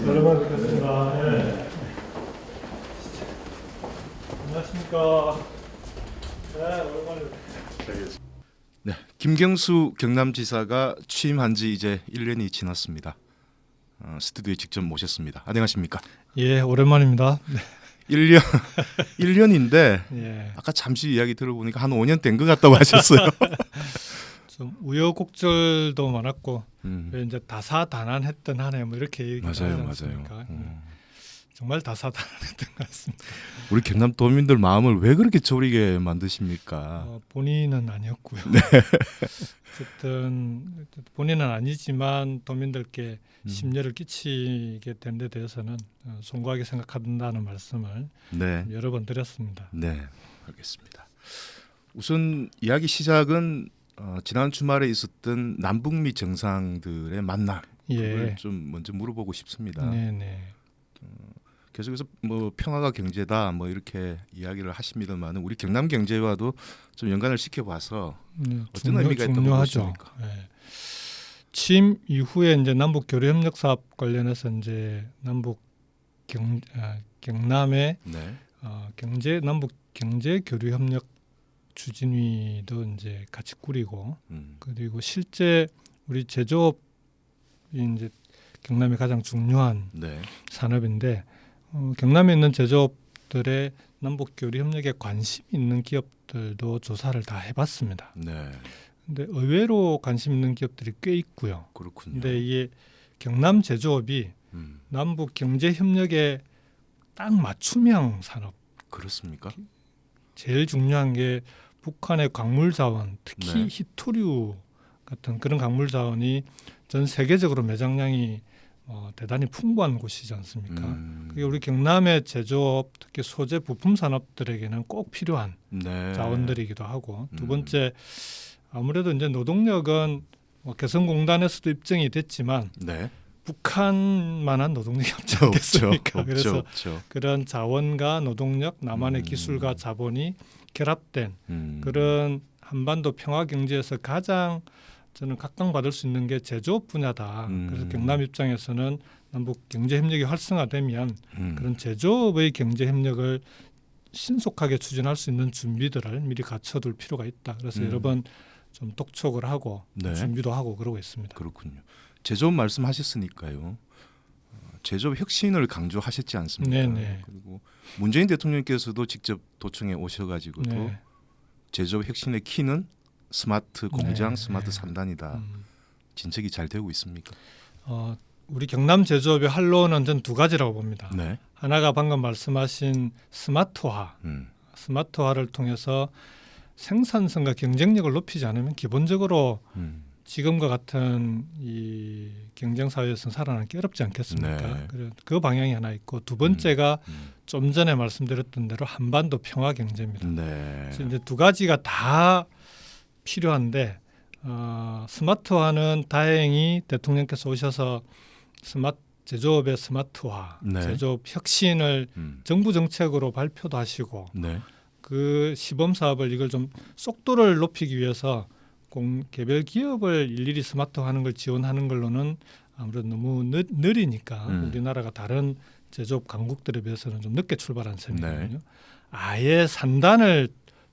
오랜만에 뵙겠습니다. 네. 안녕하십니까. 네, 오랜만에 뵙겠습니다. 네, 김경수 경남지사가 취임한 지 이제 1년이 지났습니다. 스튜디오에 직접 모셨습니다. 안녕하십니까? 예, 오랜만입니다. 네. 1년 1년인데 예, 아까 잠시 이야기 들어보니까 한 5년 된 것 같다고 하셨어요. 좀 우여곡절도 많았고 음, 이제 다사다난했던 한 해 뭐 이렇게 얘기하지 맞아요. 않습니까? 정말 다사다난했던 것 같습니다. 우리 경남도민들 마음을 왜 그렇게 졸이게 만드십니까? 본인은 아니었고요. 어쨌든 본인은 아니지만 도민들께 심려를 끼치게 된 데 대해서는 송구하게 생각한다는 말씀을 네, 여러 번 드렸습니다. 네, 알겠습니다. 우선 이야기 시작은 지난 주말에 있었던 남북미 정상들의 만남 그걸 예, 좀 먼저 물어보고 싶습니다. 네네. 계속해서 뭐 평화가 경제다 뭐 이렇게 이야기를 하십니다만 우리 경남 경제와도 좀 연관을 시켜봐서 어떤 의미가 있다고 중요하죠. 보십니까? 예. 취임 이후에 이제 남북 교류 협력 사업 관련해서 이제 경남의 네, 남북 경제 교류 협력 추진위도 이제 같이 꾸리고 그리고 실제 우리 제조업이 이제 경남의 가장 중요한 네, 산업인데 경남에 있는 제조업들의 남북 교류 협력에 관심 있는 기업들도 조사를 다 해봤습니다. 네, 근데 의외로 관심 있는 기업들이 꽤 있고요. 그렇군요. 근데 이게 경남 제조업이 남북 경제 협력에 딱 맞춤형 산업. 그렇습니까? 제일 중요한 게 북한의 광물 자원, 특히 네. 히토류 같은 그런 광물 자원이 전 세계적으로 매장량이 대단히 풍부한 곳이지 않습니까? 그게 우리 경남의 제조업, 특히 소재 부품 산업들에게는 꼭 필요한 네. 자원들이기도 하고 두 번째 아무래도 이제 노동력은 개성공단에서도 입증이 됐지만 네. 북한만한 노동력이 없지 않겠습니까? 그래서 없죠. 그런 자원과 노동력, 남한의 기술과 자본이 결합된 그런 한반도 평화 경제에서 가장 저는 각광받을 수 있는 게 제조업 분야다. 그래서 경남 입장에서는 남북 경제 협력이 활성화되면 그런 제조업의 경제 협력을 신속하게 추진할 수 있는 준비들을 미리 갖춰둘 필요가 있다. 그래서 여러 번 좀 독촉을 하고 네. 준비도 하고 그러고 있습니다. 그렇군요. 제조업 말씀하셨으니까요. 제조업 혁신을 강조하셨지 않습니까? 네네. 그리고 문재인 대통령께서도 직접 도청에 오셔가지고도 네. 제조업 혁신의 키는 스마트 공장, 네. 스마트 3단이다. 진척이 잘 되고 있습니까? 우리 경남 제조업의 활로는 전 두 가지라고 봅니다. 네. 하나가 방금 말씀하신 스마트화. 스마트화를 통해서 생산성과 경쟁력을 높이지 않으면 기본적으로 지금과 같은 이 경쟁 사회에서는 살아남기 어렵지 않겠습니까? 네. 그 방향이 하나 있고 두 번째가 좀 전에 말씀드렸던 대로 한반도 평화 경제입니다. 네. 그래서 이제 두 가지가 다 필요한데 스마트화는 다행히 대통령께서 오셔서 제조업의 스마트화, 네. 제조업 혁신을 정부 정책으로 발표도 하시고 네. 그 시범 사업을 이걸 좀 속도를 높이기 위해서 개별 기업을 일일이 스마트화하는 걸 지원하는 걸로는 아무래도 너무 느리니까 우리나라가 다른 제조업 강국들에 비해서는 좀 늦게 출발한 셈이거든요. 네. 아예 산단을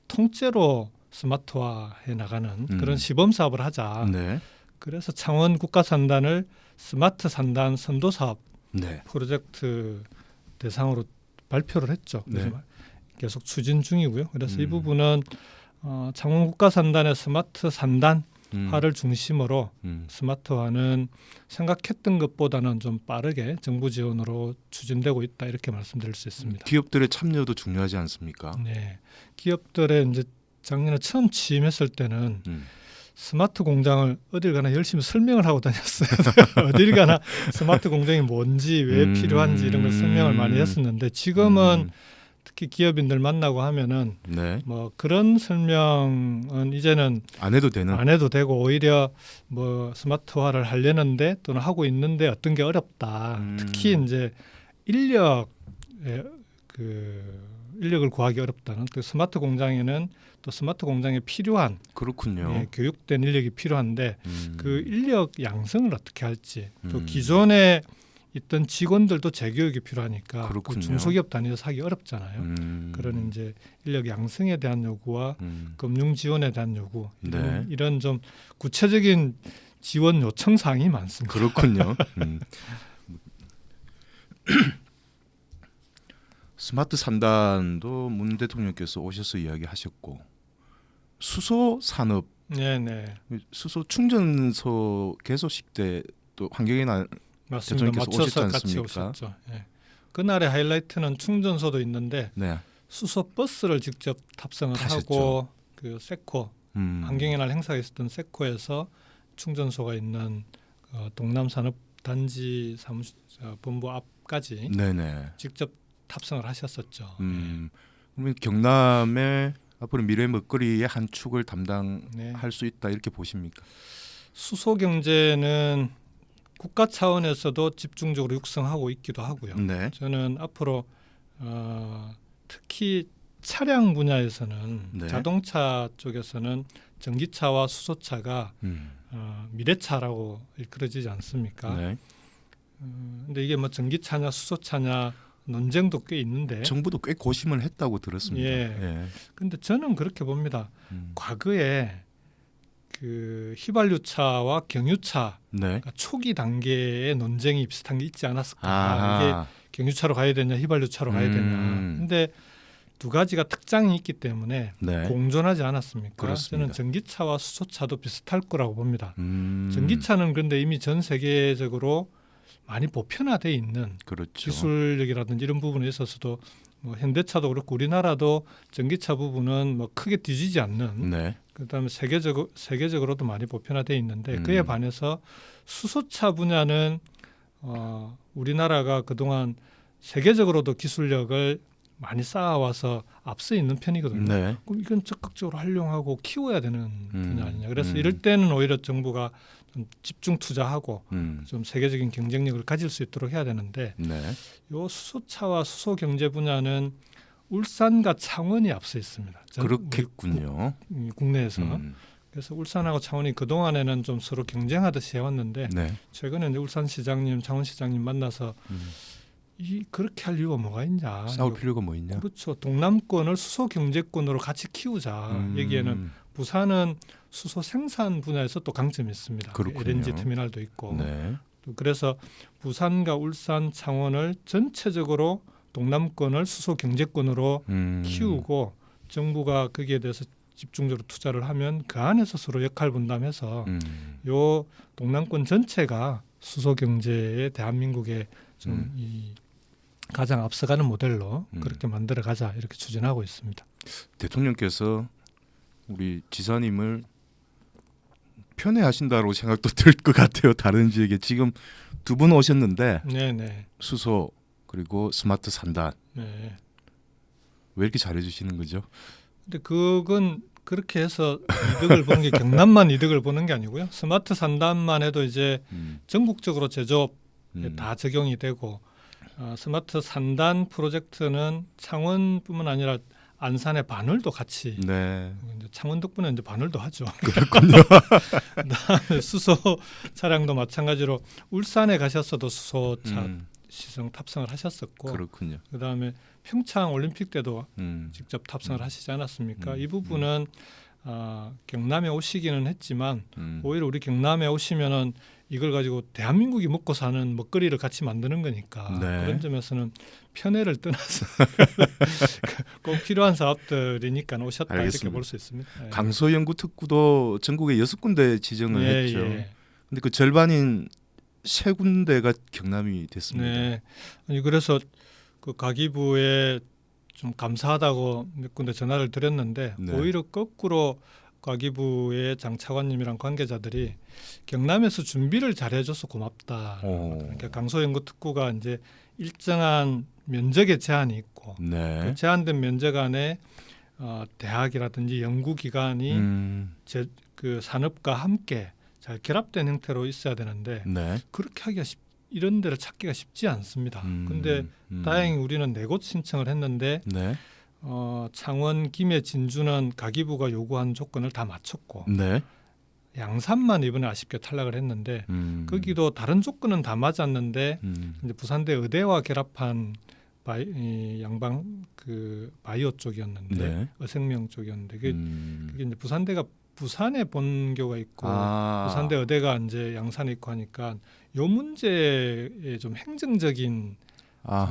통째로 스마트화해 나가는 그런 시범 사업을 하자. 네. 그래서 창원 국가산단을 스마트 산단 선도 사업 네. 프로젝트 대상으로 발표를 했죠. 그래서 네. 계속 추진 중이고요. 그래서 이 부분은 창원 국가산단의 스마트 산단화를 중심으로 스마트화는 생각했던 것보다는 좀 빠르게 정부 지원으로 추진되고 있다 이렇게 말씀드릴 수 있습니다. 기업들의 참여도 중요하지 않습니까? 네, 기업들의 이제 작년에 처음 취임했을 때는 스마트 공장을 어딜 가나 열심히 설명을 하고 다녔어요. 어딜 가나 스마트 공장이 뭔지 왜 필요한지 이런 걸 설명을 많이 했었는데 지금은 특히 기업인들 만나고 하면은 네. 뭐 그런 설명은 이제는 안 해도 되는. 안 해도 되고 오히려 뭐 스마트화를 하려는데 또는 하고 있는데 어떤 게 어렵다. 특히 이제 인력을 구하기 어렵다는 그 스마트 공장에는 또 스마트 공장에 필요한 그렇군요. 교육된 인력이 필요한데 그 인력 양성을 어떻게 할지 또 기존의 있던 직원들도 재교육이 필요하니까 그렇군요. 그 중소기업 단위에서 하기 어렵잖아요. 그런 이제 인력 양성에 대한 요구와 금융 지원에 대한 요구 이런 좀 구체적인 지원 요청 사항이 많습니다. 그렇군요. 스마트 산단도 문 대통령께서 오셔서 이야기하셨고 수소 산업, 네네 수소 충전소 개소식 때 또 환경이나 맞습니다. 대통령께서 맞춰서 오셨지 같이 않습니까? 오셨죠. 예. 그날의 하이라이트는 충전소도 있는데 네. 수소 버스를 직접 탑승을 타셨죠. 하고 그 세코 환경의 날 행사에 있었던 세코에서 충전소가 있는 동남산업단지 본부 앞까지 네네. 직접 탑승을 하셨었죠. 그러면 경남의 앞으로 미래 먹거리의 한 축을 담당할 네. 수 있다 이렇게 보십니까? 수소 경제는 국가 차원에서도 집중적으로 육성하고 있기도 하고요. 네. 저는 앞으로 특히 차량 분야에서는 네. 자동차 쪽에서는 전기차와 수소차가 미래차라고 일컬어지지 않습니까? 네. 근데 이게 뭐 전기차냐 수소차냐 논쟁도 꽤 있는데 정부도 꽤 고심을 했다고 들었습니다. 예. 근데 저는 그렇게 봅니다. 과거에 그 휘발유차와 경유차 네. 그러니까 초기 단계의 논쟁이 비슷한 게 있지 않았을까? 아하. 이게 경유차로 가야 되냐, 휘발유차로 가야 되냐. 근데 두 가지가 특장이 있기 때문에 네. 공존하지 않았습니까? 그렇습니다. 저는 전기차와 수소차도 비슷할 거라고 봅니다. 전기차는 그런데 이미 전 세계적으로 많이 보편화돼 있는 그렇죠. 기술력이라든지 이런 부분에 있어서도 뭐 현대차도 그렇고 우리나라도 전기차 부분은 뭐 크게 뒤지지 않는 네. 그다음에 세계적으로도 많이 보편화돼 있는데 그에 반해서 수소차 분야는 우리나라가 그동안 세계적으로도 기술력을 많이 쌓아와서 앞서 있는 편이거든요. 네. 그럼 이건 적극적으로 활용하고 키워야 되는 분야 아니냐. 그래서 이럴 때는 오히려 정부가 좀 집중 투자하고 좀 세계적인 경쟁력을 가질 수 있도록 해야 되는데 네. 요 수소차와 수소 경제 분야는 울산과 창원이 앞서 있습니다. 그렇겠군요. 국내에서. 그래서 울산하고 창원이 그동안에는 좀 서로 경쟁하듯이 해왔는데 네. 최근에 이제 울산시장님, 창원시장님 만나서 그렇게 할 이유가 뭐가 있냐. 싸울 필요가 뭐 있냐? 그렇죠. 동남권을 수소 경제권으로 같이 키우자. 여기에는 부산은 수소 생산 분야에서 또 강점이 있습니다. 그렇군요. LNG 터미널도 있고. 네. 그래서 부산과 울산, 창원을 전체적으로 동남권을 수소 경제권으로 키우고 정부가 거기에 대해서 집중적으로 투자를 하면 그 안에서 서로 역할 분담해서 요 동남권 전체가 수소 경제에 대한민국의 좀 이 가장 앞서가는 모델로 그렇게 만들어 가자 이렇게 추진하고 있습니다. 대통령께서 우리 지사님을 편애하신다고 생각도 들 것 같아요. 다른 지역에 지금 두 분 오셨는데 네네. 수소 그리고 스마트 산단 네. 왜 이렇게 잘해주시는 거죠? 근데 그건 그렇게 해서 이득을 보는 게 경남만 이득을 보는 게 아니고요. 스마트 산단만 해도 이제 전국적으로 제조업에 다 적용이 되고 스마트 산단 프로젝트는 창원뿐만 아니라 안산의 바늘도 같이 네. 이제 창원 덕분에 이제 바늘도 하죠. 그렇군요. 그다음에 수소 차량도 마찬가지로 울산에 가셨어도 수소차 시승 탑승을 하셨었고 그렇군요. 그다음에 평창 올림픽 때도 직접 탑승을 하시지 않았습니까? 이 부분은 경남에 오시기는 했지만 오히려 우리 경남에 오시면은 이걸 가지고 대한민국이 먹고 사는 먹거리를 같이 만드는 거니까 네. 그런 점에서는 편애를 떠나서 꼭 필요한 사업들이니까 오셨다 알겠습니다. 이렇게 볼 수 있습니다. 예. 강서연구특구도 전국에 6군데 지정을 했죠. 근데 그 절반인 3군데가 경남이 됐습니다. 네. 아니 그래서 그 가기부에 좀 감사하다고 몇 군데 전화를 드렸는데 네. 오히려 거꾸로 가기부의 장차관님이랑 관계자들이 경남에서 준비를 잘해줘서 고맙다. 그러니까 강서연구특구가 이제 일정한 면적의 제한이 있고 네. 그 제한된 면적 안에 대학이라든지 연구기관이 그 산업과 함께 잘 결합된 형태로 있어야 되는데 네. 그렇게 하기가 이런 데를 찾기가 쉽지 않습니다. 근데 다행히 우리는 4곳 신청을 했는데 네. 창원, 김해, 진주는 가기부가 요구한 조건을 다 맞췄고 네. 양산만 이번에 아쉽게 탈락을 했는데 거기도 다른 조건은 다 맞았는데 이제 부산대 의대와 결합한 양방 그 바이오 쪽이었는데 네. 어생명 쪽이었는데 그게 이제 부산대가 부산에 본교가 있고 부산대 의대가 이제 양산에 있고 하니까 요 문제에 좀 행정적인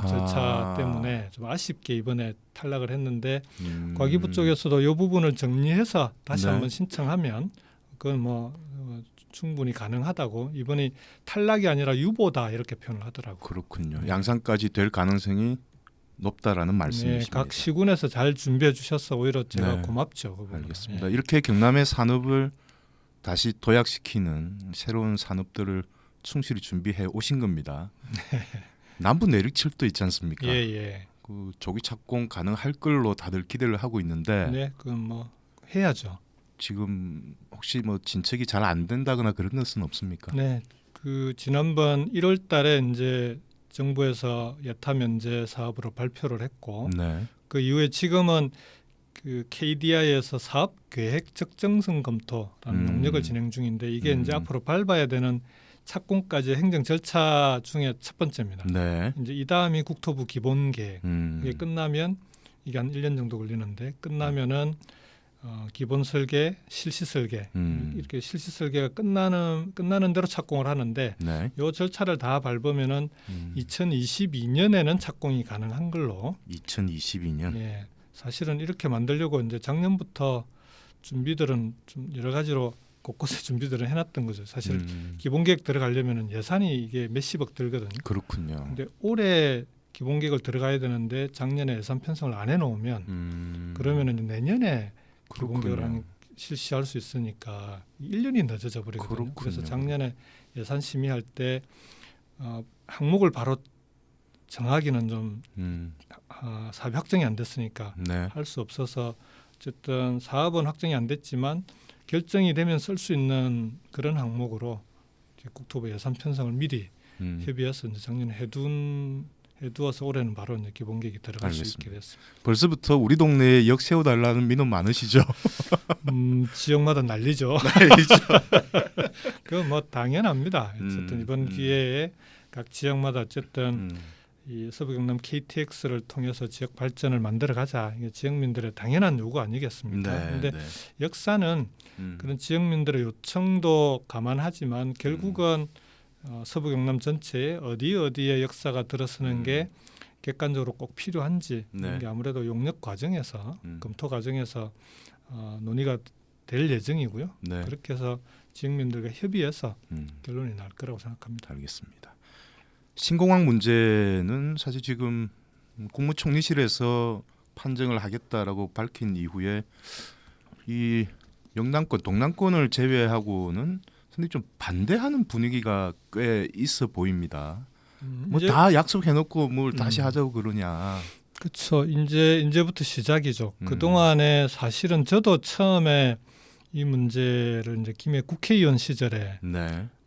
절차 때문에 좀 아쉽게 이번에 탈락을 했는데 과기부 쪽에서도 이 부분을 정리해서 다시 네. 한번 신청하면 그건 뭐 충분히 가능하다고 이번이 탈락이 아니라 유보다 이렇게 표현을 하더라고요. 그렇군요. 양산까지 될 가능성이 높다라는 말씀이십니다. 네, 각 시군에서 잘 준비해 주셔서 오히려 제가 네. 고맙죠. 그 알겠습니다. 이렇게 경남의 산업을 다시 도약시키는 새로운 산업들을 충실히 준비해 오신 겁니다. 남부 내륙철도 있지 않습니까? 예. 그 조기 착공 가능할 걸로 다들 기대를 하고 있는데 네, 그건 뭐 해야죠. 지금 혹시 뭐 진척이 잘 안 된다거나 그런 것은 없습니까? 네, 그 지난번 1월달에 이제 정부에서 예타 면제 사업으로 발표를 했고 네. 그 이후에 지금은 그 KDI에서 사업 계획 적정성 검토라는 용역을 진행 중인데 이게 이제 앞으로 밟아야 되는 착공까지 행정 절차 중에 첫 번째입니다. 네. 이제 이 다음이 국토부 기본 계획. 이게 끝나면 이게 한 1년 정도 걸리는데 끝나면은 기본 설계, 실시 설계 이렇게 실시 설계가 끝나는 대로 착공을 하는데 네. 이 절차를 다 밟으면은 2022년에는 착공이 가능한 걸로. 2022년. 예, 사실은 이렇게 만들려고 이제 작년부터 준비들은 좀 여러 가지로 곳곳에 준비들을 해놨던 거죠. 사실 기본 계획 들어가려면은 예산이 이게 몇십억 들거든요. 그렇군요. 근데 올해 기본 계획을 들어가야 되는데 작년에 예산 편성을 안 해놓으면 그러면은 내년에 기본 계획을 실시할 수 있으니까 1년이 늦어져 버리거든요. 그렇군요. 그래서 작년에 예산 심의할 때 항목을 바로 정하기는 좀 사업이 확정이 안 됐으니까 네. 할 수 없어서 어쨌든 사업은 확정이 안 됐지만 결정이 되면 쓸 수 있는 그런 항목으로 이제 국토부 예산 편성을 미리 협의해서 이제 작년에 해두어서 올해는 바로 이제 기본 계획이 들어갈 수 있게 됐습니다. 벌써부터 우리 동네에 역 세워달라는 민원 많으시죠? 지역마다 난리죠. 그건 뭐 당연합니다. 어쨌든 이번 기회에 각 지역마다 어쨌든 이 서부경남 KTX를 통해서 지역 발전을 만들어가자. 이게 지역민들의 당연한 요구 아니겠습니까? 그런데 역사는 그런 지역민들의 요청도 감안하지만 결국은 서부경남 전체에 어디에 역사가 들어서는 게 객관적으로 꼭 필요한지 이게 아무래도 용역 과정에서 검토 과정에서 논의가 될 예정이고요. 그렇게 해서 지역민들과 협의해서 결론이 날 거라고 생각합니다. 알겠습니다. 신공항 문제는 사실 지금 국무총리실에서 판정을 하겠다라고 밝힌 이후에 이 영남권, 동남권을 제외하고는 상당히 좀 반대하는 분위기가 꽤 있어 보입니다. 뭐 다 약속해놓고 뭘 다시 하자고 그러냐. 그렇죠. 이제부터 시작이죠. 그 동안에 사실은 저도 처음에 이 문제를 이제 김해 국회의원 시절에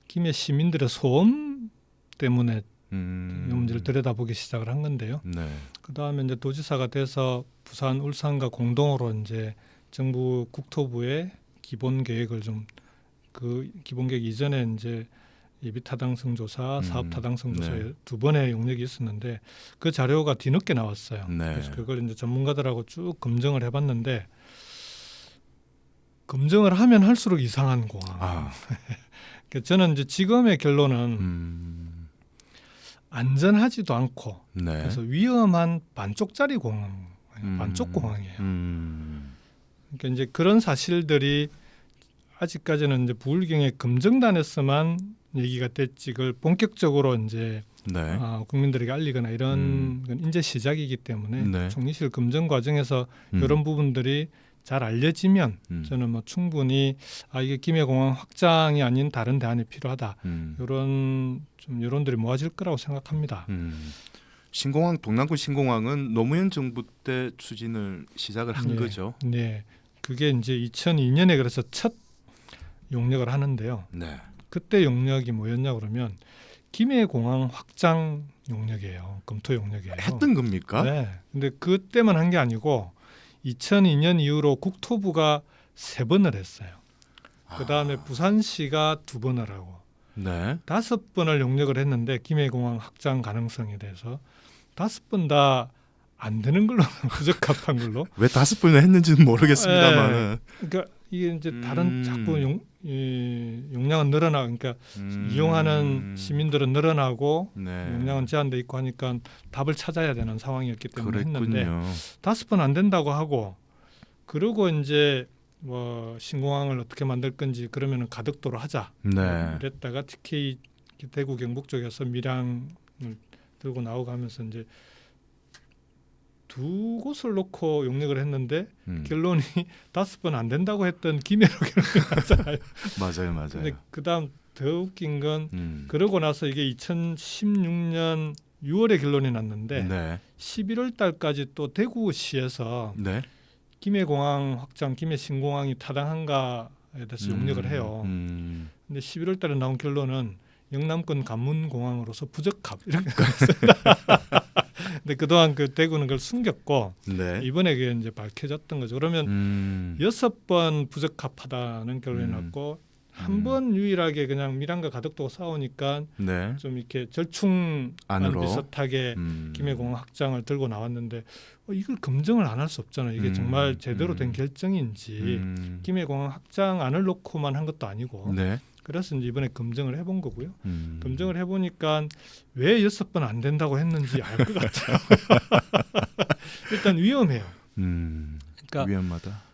김해 시민들의 소음 때문에 이 문제를 들여다보기 시작을 한 건데요. 그 다음에 이제 도지사가 돼서 부산, 울산과 공동으로 이제 정부 국토부의 기본 계획을 좀 그 기본 계획 이전에 이제 예비 타당성 조사, 사업 타당성 조사 두 번의 용역이 있었는데 그 자료가 뒤늦게 나왔어요. 그래서 그걸 이제 전문가들하고 쭉 검증을 해봤는데 검증을 하면 할수록 이상한 공항. 저는 이제 지금의 결론은 안전하지도 않고 그래서 위험한 반쪽짜리 공항, 반쪽 공항이에요. 그러니까 이제 그런 사실들이 아직까지는 이제 부울경의 검증단에서만 얘기가 됐지 그걸 본격적으로 이제 국민들에게 알리거나 이런 건 이제 시작이기 때문에 총리실 검증 과정에서 이런 부분들이 잘 알려지면 저는 뭐 충분히 이게 김해공항 확장이 아닌 다른 대안이 필요하다. 이런 좀 여론들이 모아질 거라고 생각합니다. 신공항, 동남권 신공항은 노무현 정부 때 추진을 시작을 한 거죠. 네, 그게 이제 2002년에 그래서 첫 용역을 하는데요. 그때 용역이 뭐였냐 그러면 김해공항 확장 용역이에요. 검토 용역이에요. 했던 겁니까? 네. 근데 그때만 한 게 아니고 2002년 이후로 국토부가 3번을 했어요. 그다음에 부산시가 2번을 하고 네. 5번을 용역을 했는데 김해공항 확장 가능성에 대해서 5번 다 안 되는 걸로 부적합한 걸로. 왜 5번을 했는지는 모르겠습니다만. 그러니까 이게 이제 다른 자꾸 용량은 늘어나, 그러니까 이용하는 시민들은 늘어나고 네. 용량은 제한돼 있고 하니까 답을 찾아야 되는 상황이었기 때문에 했는데 그랬군요. 5번 안 된다고 하고, 그리고 이제 뭐 신공항을 어떻게 만들 건지 그러면은 가덕도로 하자. 네. 그랬다가 TK 대구 경북 쪽에서 밀양을 들고 나오고 하면서 이제 2곳을 놓고 용역을 했는데 결론이 5번 안 된다고 했던 김해로 결론이 났잖아요. 맞아요. 근데 그다음 더 웃긴 건 그러고 그러고 나서 이게 2016년 6월에 결론이 났는데 네. 11월 달까지 또 대구시에서 네. 김해공항 확장, 김해 신공항이 타당한가에 대해서 용역을 해요. 근데 11월 달에 나온 결론은 영남권 관문공항으로서 부적합 이렇게 나왔습니다. 근데 그동안 그 대구는 그걸 숨겼고 네. 이번에 그게 이제 밝혀졌던 거죠. 그러면 6번 부적합하다는 결론이 났고 한 번 유일하게 그냥 밀양과 가덕도가 싸우니까 네. 좀 이렇게 절충안 안으로 비슷하게 김해공항 확장을 들고 나왔는데 이걸 검증을 안 할 수 없잖아요. 이게 정말 제대로 된 결정인지 김해공항 확장안을 놓고만 한 것도 아니고 네. 그래서 이제 이번에 검증을 해본 거고요. 검증을 해보니까 왜 6번 안 된다고 했는지 알 것 같아요. 일단 위험해요. 그러니까 위험하다.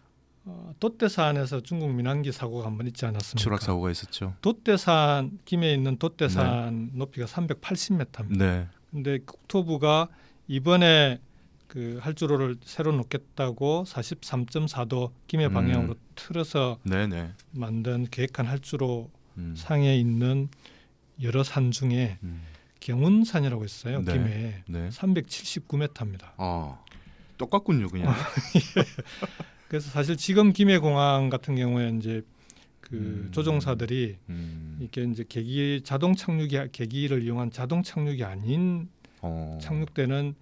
돛대산에서 중국 민항기 사고가 한 번 있지 않았습니까? 추락 사고가 있었죠. 돛대산 김해에 있는 돛대산 높이가 380m입니다. 네. 근데 국토부가 이번에 그 활주로를 새로 놓겠다고 43.4도 김해 방향으로 틀어서 네네. 만든 계획한 활주로 상에 있는 여러 산 중에 경운산이라고 있어요. 네. 김해에 네. 379m입니다. 아, 똑같군요, 그냥. 그래서 사실 지금 김해공항 같은 경우에 이제 그 조종사들이 이게 이제 계기 자동 착륙이 계기를 이용한 자동 착륙이 아닌 착륙대는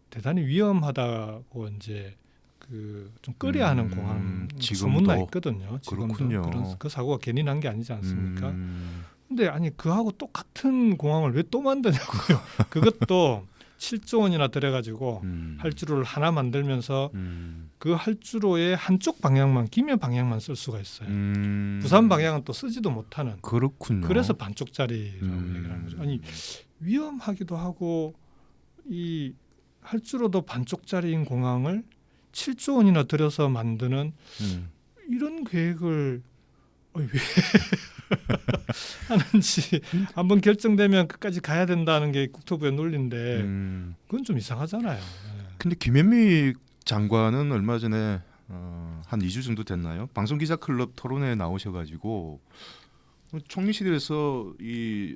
대단히 위험하다고 이제 그 좀 꺼려하는 공항 소문나 있거든요. 지금도. 그렇군요. 그 사고가 괜히 난 게 아니지 않습니까? 근데 아니 그하고 똑같은 공항을 왜 또 만드냐고요. 그것도 7조 원이나 들여가지고 활주로를 하나 만들면서 그 활주로의 한쪽 방향만 김해 방향만 쓸 수가 있어요. 부산 방향은 또 쓰지도 못하는. 그렇군요. 그래서 반쪽짜리라고 얘기하는 거죠. 아니 위험하기도 하고 이 활주로도 반쪽짜리인 공항을 7조 원이나 들여서 만드는 이런 계획을 왜 하는지 한번 결정되면 끝까지 가야 된다는 게 국토부의 논리인데 그건 좀 이상하잖아요. 근데 김현미 장관은 얼마 전에 한 2주 정도 됐나요? 방송기자클럽 토론회에 나오셔가지고 총리실에서 이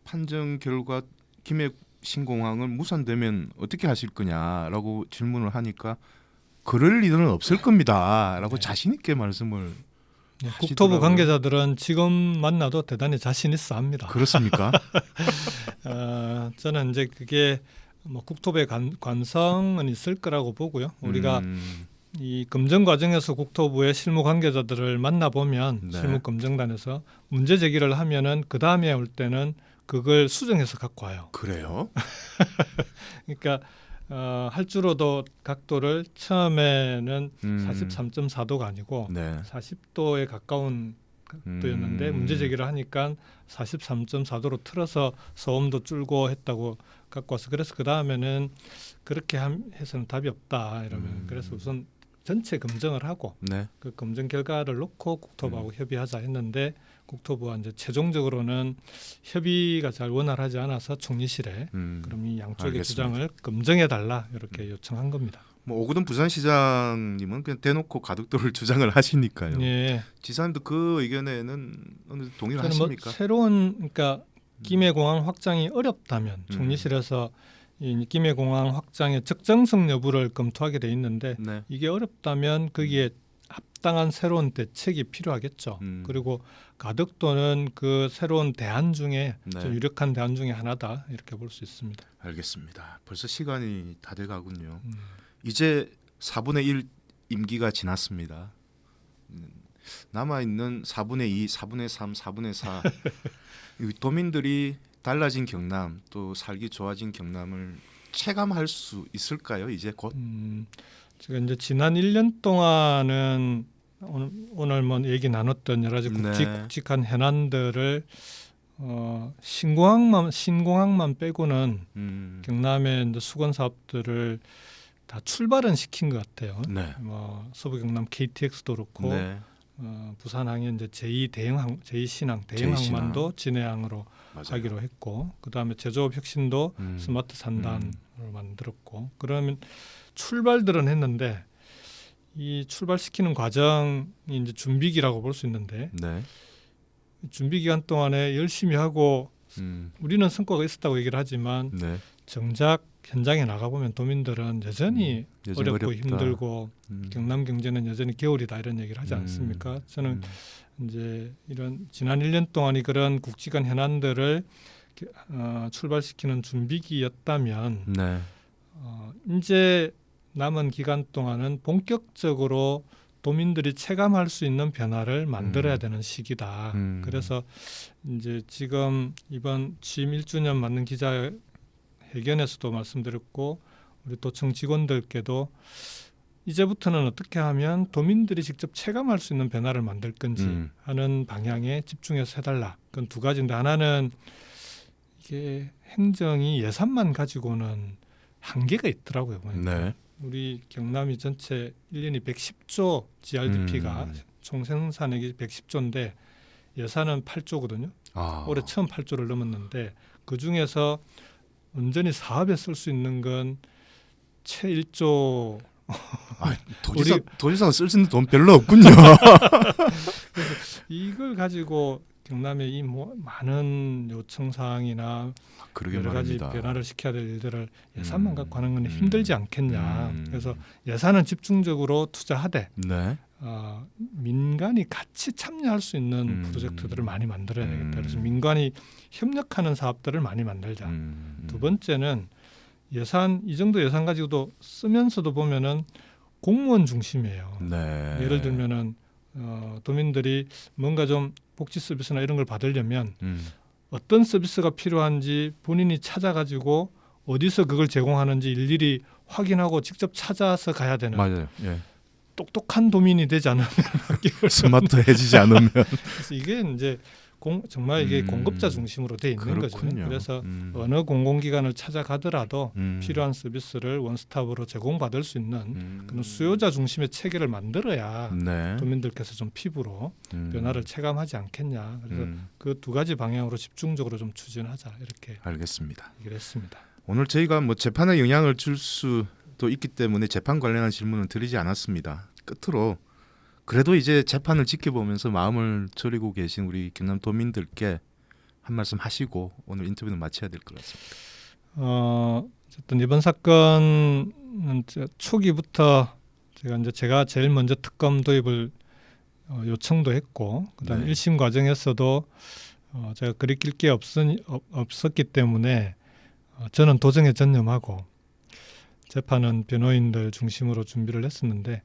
판정 결과 김해 신공항을 무산되면 어떻게 하실 거냐라고 질문을 하니까 그럴 일은 없을 겁니다라고 네. 자신 있게 말씀을 국토부 하시더라고요. 관계자들은 지금 만나도 대단히 자신 있어 합니다. 그렇습니까? 저는 이제 그게 뭐 국토부의 관성은 있을 거라고 보고요. 우리가 이 검증 과정에서 국토부의 실무 관계자들을 만나보면 네. 실무 검증단에서 문제 제기를 하면은 그 다음에 올 때는 그걸 수정해서 갖고 와요. 그래요? 그러니까 활주로도 각도를 처음에는 43.4도가 아니고 네. 40도에 가까운 각도였는데 문제 제기를 하니까 43.4도로 틀어서 소음도 줄고 했다고 갖고 와서 그래서 그 다음에는 그렇게 해서는 답이 없다 이러면 그래서 우선 전체 검증을 하고 네. 그 검증 결과를 놓고 국토부하고 협의하자 했는데 국토부가 이제 최종적으로는 협의가 잘 원활하지 않아서 총리실에 그럼 이 양쪽의 알겠습니다. 주장을 검증해 달라 이렇게 요청한 겁니다. 뭐 오거돈 부산시장님은 그냥 대놓고 가덕도를 주장을 하시니까요. 예. 지사님도 그 의견에는 어느 정도 동의를 저는 뭐 하십니까? 새로운 그러니까 김해공항 확장이 어렵다면 총리실에서 이 김해공항 확장의 적정성 여부를 검토하게 돼 있는데 네. 이게 어렵다면 거기에 합당한 새로운 대책이 필요하겠죠. 그리고 가덕도는 그 새로운 대안 중에 네. 좀 유력한 대안 중에 하나다 이렇게 볼 수 있습니다. 알겠습니다. 벌써 시간이 다 돼가군요. 이제 4분의 1 임기가 지났습니다. 남아 있는 4분의 2, 4분의 3, 4분의 4 이 도민들이 달라진 경남 또 살기 좋아진 경남을 체감할 수 있을까요? 이제 곧. 제가 이제 지난 1년 동안은 오늘 뭐 얘기 나눴던 여러 가지 네. 굵직굵직한 현안들을 신공항만 빼고는 경남의 이제 수건 사업들을 다 출발은 시킨 것 같아요. 네. 뭐 서부 경남 KTX도 그렇고 네. 부산항이 이제 제2신항 대형 제2신항. 항만도 진해항으로 맞아요. 하기로 했고, 그다음에 제조업 혁신도 스마트 산단으로 음. 만들었고, 그러면 출발들은 했는데 이 출발시키는 과정이 이제 준비기라고 볼 수 있는데 네. 준비 기간 동안에 열심히 하고 우리는 성과가 있었다고 얘기를 하지만 네. 정작 현장에 나가 보면 도민들은 여전히 여전히 어렵고 어렵다. 힘들고 경남 경제는 여전히 겨울이다 이런 얘기를 하지 음. 않습니까? 저는 이제 이런 지난 1년 동안이 그런 굵직한 현안들을 출발시키는 준비기였다면 네. 이제 남은 기간 동안은 본격적으로 도민들이 체감할 수 있는 변화를 만들어야 되는 시기다. 그래서 이제 지금 이번 취임 1주년 맞는 기자회견에서도 말씀드렸고 우리 도청 직원들께도 이제부터는 어떻게 하면 도민들이 직접 체감할 수 있는 변화를 만들 건지 하는 방향에 집중해서 해달라. 그건 두 가지인데, 하나는 이게 행정이 예산만 가지고는 한계가 있더라고요. 보니까. 네. 우리 경남이 전체 1년이 110조 GRDP가 총 생산액이 110조인데 예산은 8조거든요. 올해 처음 8조를 넘었는데 그 중에서 온전히 사업에 쓸 수 있는 건 채 1조. 도지사가 쓸 수 있는 돈 별로 없군요. 이걸 가지고 경남의 이 많은 요청 사항이나 여러 가지 말입니다. 변화를 시켜야 될 일들을 예산만 갖고 하는 건 힘들지 않겠냐. 그래서 예산은 집중적으로 투자하되 네. 민간이 같이 참여할 수 있는 프로젝트들을 많이 만들어야 되겠다. 그래서 민간이 협력하는 사업들을 많이 만들자. 두 번째는 예산, 이 정도 예산 가지고도 쓰면서도 보면은 공무원 중심이에요. 네. 예를 들면은 도민들이 뭔가 좀 복지 서비스나 이런 걸 받으려면 어떤 서비스가 필요한지 본인이 찾아가지고 어디서 그걸 제공하는지 일일이 확인하고 직접 찾아서 가야 되는. 맞아요. 예. 똑똑한 도민이 되지 않으면 스마트해지지 않으면. 그래서 이게 이제 정말 이게 공급자 중심으로 돼 있는 거죠. 그래서 어느 공공기관을 찾아가더라도 필요한 서비스를 원스톱으로 제공받을 수 있는 그런 수요자 중심의 체계를 만들어야 네. 도민들께서 좀 피부로 변화를 체감하지 않겠냐. 그래서 그 두 가지 방향으로 집중적으로 좀 추진하자 이렇게 알겠습니다. 얘기를 했습니다. 오늘 저희가 뭐 재판에 영향을 줄 수도 있기 때문에 재판 관련한 질문은 드리지 않았습니다. 끝으로 그래도 이제 재판을 지켜보면서 마음을 졸이고 계신 우리 경남 도민들께 한 말씀 하시고 오늘 인터뷰는 마쳐야 될 것 같습니다. 어쨌든 이번 사건은 초기부터 제가 제일 먼저 특검 도입을 요청도 했고, 그다음에 네. 1심 과정에서도 제가 그리 낄 게 없었기 때문에 저는 도정에 전념하고 재판은 변호인들 중심으로 준비를 했었는데.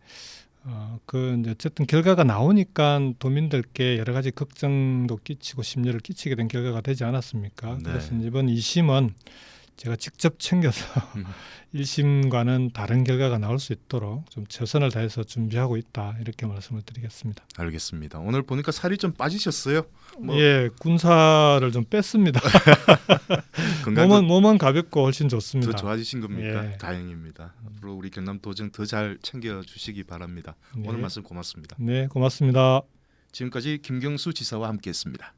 이제 어쨌든 결과가 나오니까 도민들께 여러 가지 걱정도 끼치고 심려를 끼치게 된 결과가 되지 않았습니까? 네. 그래서 이번 2심은 제가 직접 챙겨서 1심과는 다른 결과가 나올 수 있도록 좀 최선을 다해서 준비하고 있다 이렇게 말씀을 드리겠습니다. 알겠습니다. 오늘 보니까 살이 좀 빠지셨어요? 예, 군살을 좀 뺐습니다. 몸은 가볍고 훨씬 좋습니다. 더 좋아지신 겁니까? 예. 다행입니다. 앞으로 우리 경남 도정 더 잘 챙겨주시기 바랍니다. 네. 오늘 말씀 고맙습니다. 네, 고맙습니다. 지금까지 김경수 지사와 함께했습니다.